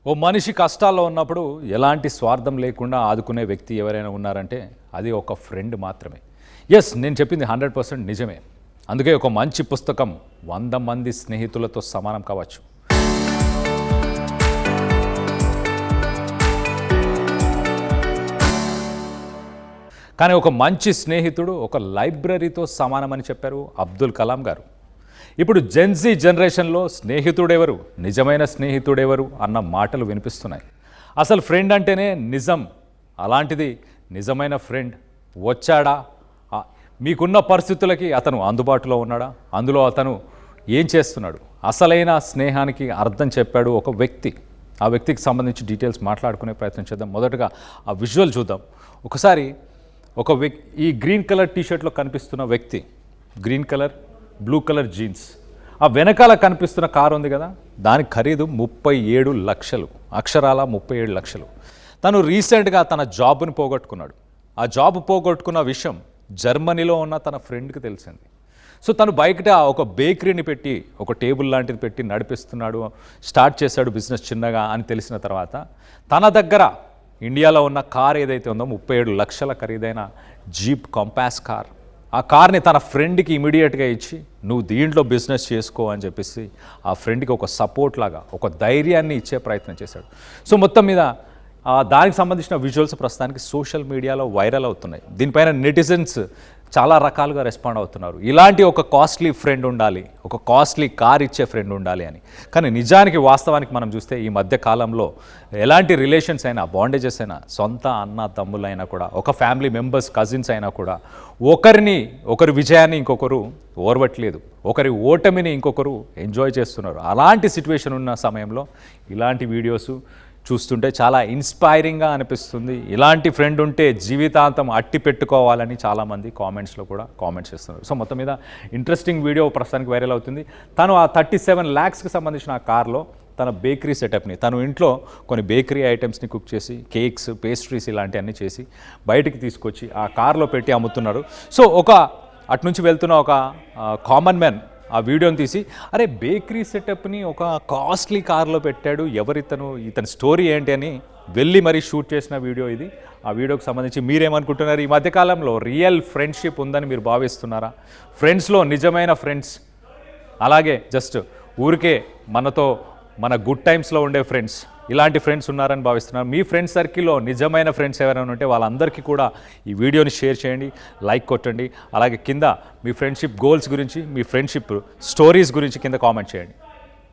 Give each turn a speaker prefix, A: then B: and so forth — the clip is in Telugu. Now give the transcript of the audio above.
A: ఓ మనిషి కష్టాల్లో ఉన్నప్పుడు ఎలాంటి స్వార్థం లేకుండా ఆదుకునే వ్యక్తి ఎవరైనా ఉన్నారంటే అది ఒక ఫ్రెండ్ మాత్రమే. ఎస్, నేను చెప్పింది 100% నిజమే. అందుకే ఒక మంచి పుస్తకం 100 మంది స్నేహితులతో సమానం కావచ్చు. కానీ ఒక మంచి స్నేహితుడు ఒక లైబ్రరీతో సమానమని చెప్పారు అబ్దుల్ కలాం గారు. ఇప్పుడు జెన్జీ జనరేషన్లో స్నేహితుడెవరు, నిజమైన స్నేహితుడెవరు అన్న మాటలు వినిపిస్తున్నాయి. అసలు ఫ్రెండ్ అంటేనే నిజం. అలాంటిది నిజమైన ఫ్రెండ్ వచ్చాడా? మీకున్న పరిస్థితులకి అతను అందుబాటులో ఉన్నాడా? అందులో అతను ఏం చేస్తున్నాడు? అసలైన స్నేహానికి అర్థం చెప్పాడు ఒక వ్యక్తి. ఆ వ్యక్తికి సంబంధించి డీటెయిల్స్ మాట్లాడుకునే ప్రయత్నం చేద్దాం. మొదటగా ఆ విజువల్ చూద్దాం. ఒకసారి ఒక వ్యక్తి, ఈ గ్రీన్ కలర్ టీషర్ట్లో కనిపిస్తున్న వ్యక్తి, green colour blue colour jeans, ఆ వెనకాల కనిపిస్తున్న కారు ఉంది కదా, దాని ఖరీదు 37 లక్షలు, అక్షరాల 37 లక్షలు. తను రీసెంట్గా తన జాబ్ని పోగొట్టుకున్నాడు. ఆ జాబ్ పోగొట్టుకున్న విషయం జర్మనీలో ఉన్న తన ఫ్రెండ్కి తెలిసింది. సో తను బయట ఒక బేకరీని పెట్టి, ఒక టేబుల్ లాంటిది పెట్టి నడిపిస్తున్నాడు, స్టార్ట్ చేశాడు బిజినెస్ చిన్నగా అని తెలిసిన తర్వాత తన దగ్గర ఇండియాలో ఉన్న కార్ ఏదైతే ఉందో 37 లక్షల ఖరీదైన జీప్ కాంపాస్ కార్, ఆ కార్ని తన ఫ్రెండ్కి ఇమీడియట్గా ఇచ్చి నువ్వు దీంట్లో బిజినెస్ చేసుకో అని చెప్పేసి ఆ ఫ్రెండ్కి ఒక సపోర్ట్ లాగా, ఒక ధైర్యాన్ని ఇచ్చే ప్రయత్నం చేశాడు. సో మొత్తం మీద దానికి సంబంధించిన విజువల్స్ ప్రస్తుతానికి సోషల్ మీడియాలో వైరల్ అవుతున్నాయి. దీనిపైన నెటిజన్స్ చాలా రకాలుగా రెస్పాండ్ అవుతున్నారు. ఇలాంటి ఒక కాస్ట్లీ ఫ్రెండ్ ఉండాలి, ఒక కాస్ట్లీ కార్ ఇచ్చే ఫ్రెండ్ ఉండాలి అని. కానీ నిజానికి వాస్తవానికి మనం చూస్తే ఈ మధ్య కాలంలో ఎలాంటి రిలేషన్స్ అయినా, బాండేజెస్ అయినా, సొంత అన్న తమ్ముళ్ళైనా కూడా, ఒక ఫ్యామిలీ మెంబర్స్ కజిన్స్ అయినా కూడా ఒకరి విజయాన్ని ఇంకొకరు ఓర్వట్లేదు, ఒకరి ఓటమిని ఇంకొకరు ఎంజాయ్ చేస్తున్నారు. అలాంటి సిచ్యువేషన్ ఉన్న సమయంలో ఇలాంటి వీడియోస్ చూస్తుంటే చాలా ఇన్స్పైరింగ్గా అనిపిస్తుంది. ఇలాంటి ఫ్రెండ్ ఉంటే జీవితాంతం అట్టి పెట్టుకోవాలని చాలామంది కామెంట్స్లో కూడా కామెంట్స్ చేస్తున్నారు. సో మొత్తం మీద ఇంట్రెస్టింగ్ వీడియో ప్రస్తుతానికి వైరల్ అవుతుంది. తను ఆ 37 lakhsకి సంబంధించిన ఆ కార్లో తన బేకరీ సెటప్ని, తను ఇంట్లో కొన్ని బేకరీ ఐటమ్స్ని కుక్ చేసి, కేక్స్, పేస్ట్రీస్ ఇలాంటివన్నీ చేసి బయటికి తీసుకొచ్చి ఆ కార్లో పెట్టి అమ్ముతున్నారు. సో అటు నుంచి వెళ్తున్న ఒక కామన్ మ్యాన్ ఆ వీడియోని తీసి, అరే బేకరీ సెటప్ని ఒక కాస్ట్లీ కార్లో పెట్టాడు, ఇతని స్టోరీ ఏంటి అని వెళ్ళి మరీ షూట్ చేసిన వీడియో ఇది. ఆ వీడియోకి సంబంధించి మీరేమనుకుంటున్నారు? ఈ మధ్యకాలంలో రియల్ ఫ్రెండ్షిప్ ఉందని మీరు భావిస్తున్నారా? ఫ్రెండ్స్లో నిజమైన ఫ్రెండ్స్, అలాగే జస్ట్ ఊరికే మనతో మన గుడ్ టైమ్స్లో ఉండే ఫ్రెండ్స్, ఇలాంటి ఫ్రెండ్స్ ఉన్నారని భావిస్తున్నారు? మీ ఫ్రెండ్స్ సర్కిల్లో నిజమైన ఫ్రెండ్స్ ఎవరైనా ఉంటే వాళ్ళందరికీ కూడా ఈ వీడియోని షేర్ చేయండి, లైక్ కొట్టండి. అలాగే కింద మీ ఫ్రెండ్షిప్ గోల్స్ గురించి, మీ ఫ్రెండ్షిప్ స్టోరీస్ గురించి కింద కామెంట్ చేయండి.